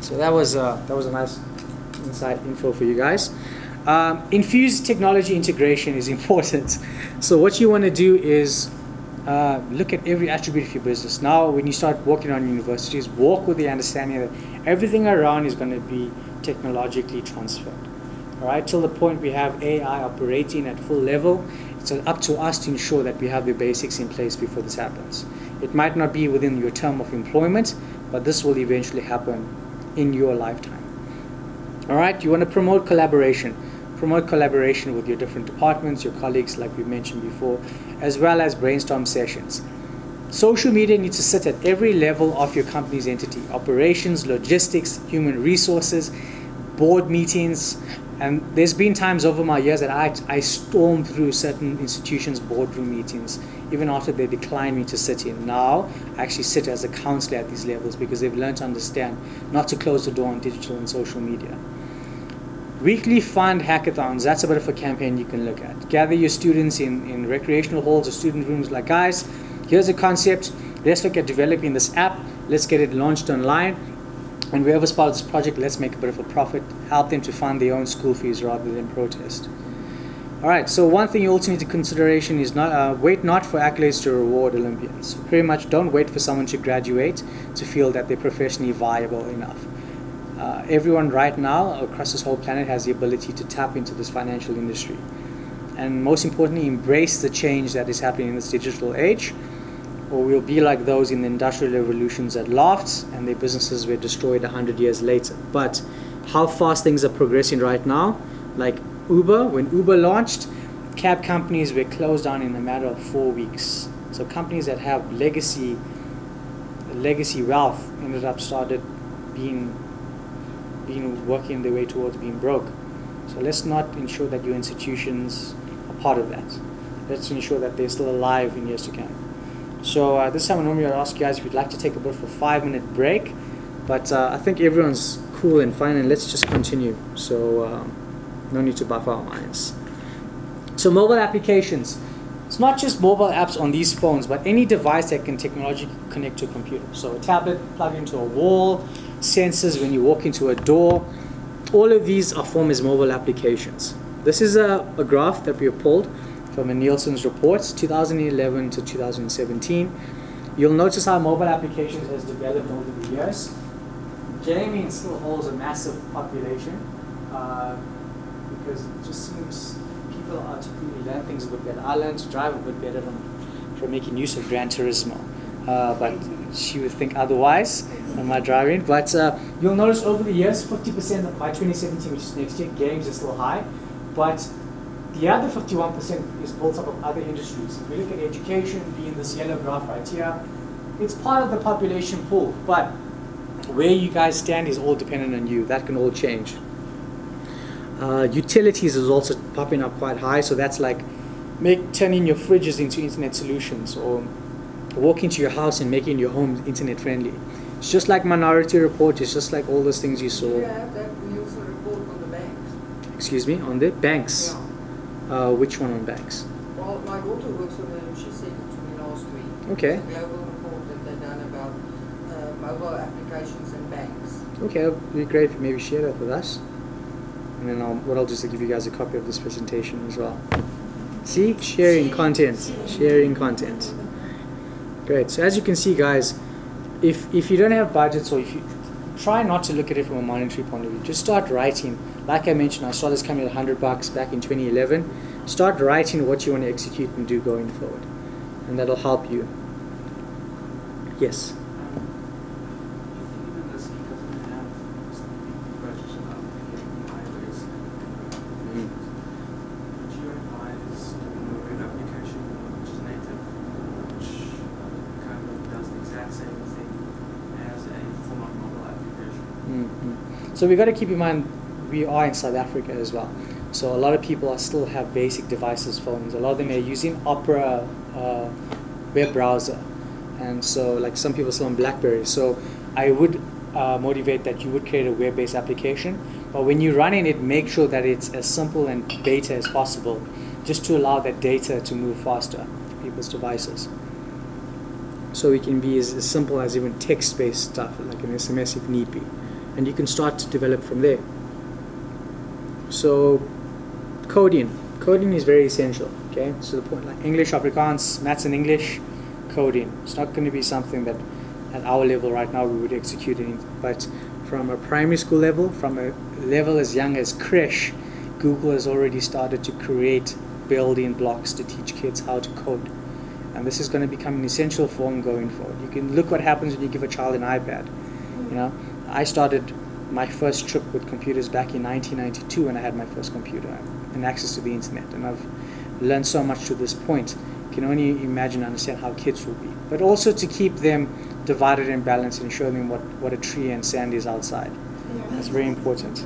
So that was a nice inside info for you guys. Infused technology integration is important. So what you want to do is look at every attribute of your business. Now, when you start working on universities, walk with the understanding that everything around is going to be technologically transferred. All right, till the point we have AI operating at full level, it's up to us to ensure that we have the basics in place before this happens. It might not be within your term of employment, but this will eventually happen in your lifetime. All right, you want to promote collaboration. Promote collaboration with your different departments, your colleagues, like we mentioned before, as well as brainstorm sessions. Social media needs to sit at every level of your company's entity: operations, logistics, human resources, board meetings. And there's been times over my years that I stormed through certain institutions' boardroom meetings, even after they declined me to sit in. Now, I actually sit as a counselor at these levels because they've learned to understand not to close the door on digital and social media. Weekly fund hackathons, that's a bit of a campaign you can look at. Gather your students in recreational halls or student rooms, like, guys, here's a concept, let's look at developing this app, let's get it launched online, and whoever's part of this project, let's make a bit of a profit, help them to fund their own school fees rather than protest. All right, so one thing you also need to consideration is wait not for accolades to reward Olympians. So pretty much don't wait for someone to graduate to feel that they're professionally viable enough. Everyone right now across this whole planet has the ability to tap into this financial industry. And most importantly, embrace the change that is happening in this digital age, or we'll be like those in the industrial revolutions that laughed and their businesses were destroyed 100 years later. But how fast things are progressing right now, like Uber, when Uber launched, cab companies were closed down in a matter of 4 weeks. So companies that have legacy wealth ended up started being working their way towards being broke. So let's not ensure that your institutions are part of that. Let's ensure that they're still alive in years to come. So this time I normally would ask you guys if you'd like to take a bit of a 5-minute break, but I think everyone's cool and fine, and let's just continue. So no need to buffer our minds. So mobile applications. It's not just mobile apps on these phones, but any device that can technologically connect to a computer. So a tablet plugged into a wall, sensors when you walk into a door. All of these are formed as mobile applications. This is a graph that we have pulled from a Nielsen's reports, 2011 to 2017. You'll notice how mobile applications has developed over the years. Gaming still holds a massive population because it just seems people are typically learn things a bit better. I learned to drive a bit better from making use of Gran Turismo, but she would think otherwise on my driving. But you'll notice over the years, 50% by 2017, which is next year, games are still high, but the other 51% is built up of other industries. If we look at education, being this yellow graph right here, it's part of the population pool, but where you guys stand is all dependent on you. That can all change. Utilities is also popping up quite high, so that's like turning your fridges into internet solutions, or walking to your house and making your home internet friendly. It's just like Minority Report, it's just like all those things you saw. Do you have that news report on the banks? Excuse me, on the banks? Yeah. Which one on banks? Well, my daughter works on them. She sent it to me last week. Okay. It's a global report that they've done about mobile applications and banks. Okay, it would be great if you maybe share that with us. And then what I'll do is give you guys a copy of this presentation as well. See? Sharing content. Sharing content. Great. So as you can see, guys, if you don't have budgets, or if you try not to look at it from a monetary point of view, just start writing. Like I mentioned, I saw this coming at $100 back in 2011. Start writing what you want to execute and do going forward, and that'll help you. Yes. So we've got to keep in mind we are in South Africa as well. So a lot of people still have basic devices, phones. A lot of them are using Opera web browser. And so like some people still on BlackBerry. So I would motivate that you would create a web-based application. But when you're running it, make sure that it's as simple and beta as possible, just to allow that data to move faster to people's devices. So it can be as simple as even text-based stuff, like an SMS if need be. and you can start to develop from there. So coding is very essential, okay? So the point, like English, Afrikaans, maths and English, coding. It's not going to be something that at our level right now we would execute it, but from a primary school level, from a level as young as creche, Google has already started to create building blocks to teach kids how to code. And this is going to become an essential form going forward. You can look what happens when you give a child an iPad. You know, I started my first trip with computers back in 1992 when I had my first computer and access to the internet. And I've learned so much to this point. You can only imagine and understand how kids will be. But also to keep them divided and balanced and show them what a tree and sand is outside. That's very important.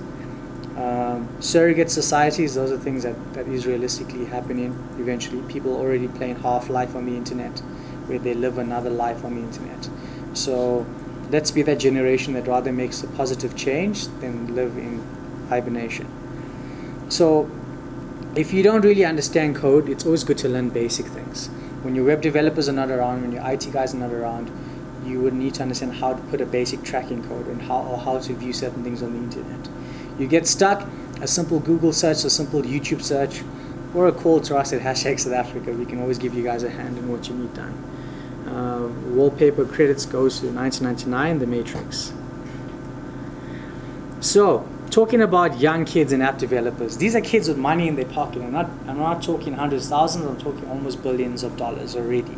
Surrogate societies, those are things that is realistically happening eventually. People already playing half-life on the internet, where they live another life on the internet. So let's be that generation that rather makes a positive change than live in hibernation. So if you don't really understand code, it's always good to learn basic things. When your web developers are not around, when your IT guys are not around, you would need to understand how to put a basic tracking code and how to view certain things on the internet. You get stuck, a simple Google search, a simple YouTube search, or a call to us at #SouthAfrica. We can always give you guys a hand in what you need done. Wallpaper credits goes to 1999, The Matrix. So, talking about young kids and app developers, these are kids with money in their pocket. I'm not talking hundreds of thousands, I'm talking almost billions of dollars already.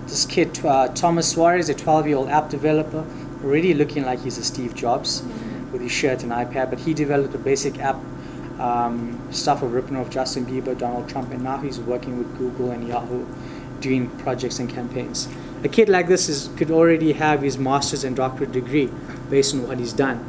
This kid, Thomas Suarez, a 12-year-old app developer, already looking like he's a Steve Jobs with his shirt and iPad, but he developed a basic app, stuff of ripping off Justin Bieber, Donald Trump, and now he's working with Google and Yahoo, doing projects and campaigns. A kid like this could already have his master's and doctorate degree based on what he's done.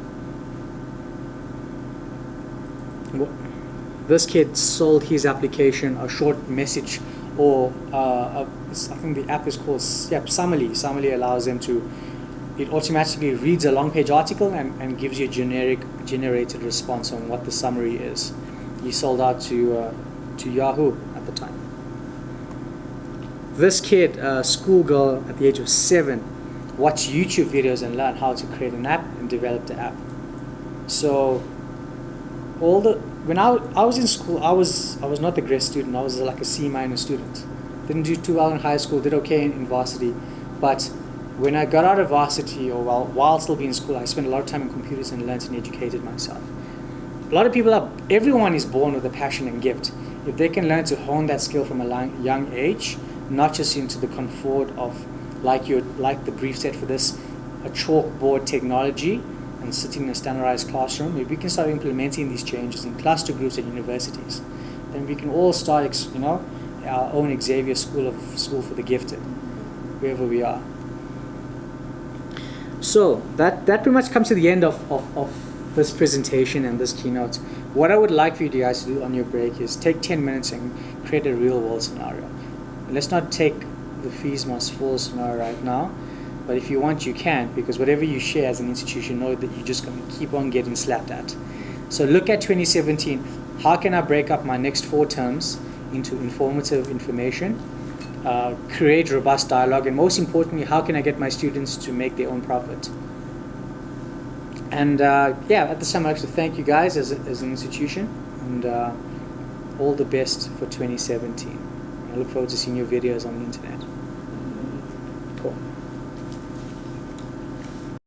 This kid sold his application a short message, or I think the app is called Summary. Summary allows them to, it automatically reads a long page article and gives you a generated response on what the summary is. He sold out to Yahoo at the time. This kid, a schoolgirl at the age of 7, watched YouTube videos and learned how to create an app and develop the app. So when I was in school, I was not the great student. I was like a C- student. Didn't do too well in high school, did okay in varsity. But when I got out of varsity, or while still being in school, I spent a lot of time in computers and learned and educated myself. A lot of people everyone is born with a passion and gift. If they can learn to hone that skill from a young age, not just into the comfort of, like the brief said for this, a chalkboard technology and sitting in a standardized classroom, if we can start implementing these changes in cluster groups at universities, then we can all start, our own Xavier School for the Gifted, wherever we are. So that pretty much comes to the end of this presentation and this keynote. What I would like for you guys to do on your break is take 10 minutes and create a real world scenario. Let's not take the fees must fall scenario right now, but if you want, you can, because whatever you share as an institution, know that you're just going to keep on getting slapped at. So look at 2017. How can I break up my next 4 terms into informative information, create robust dialogue, and most importantly, how can I get my students to make their own profit? And at this time, I'd like to thank you guys as an institution, and all the best for 2017. I look forward to seeing your videos on the internet.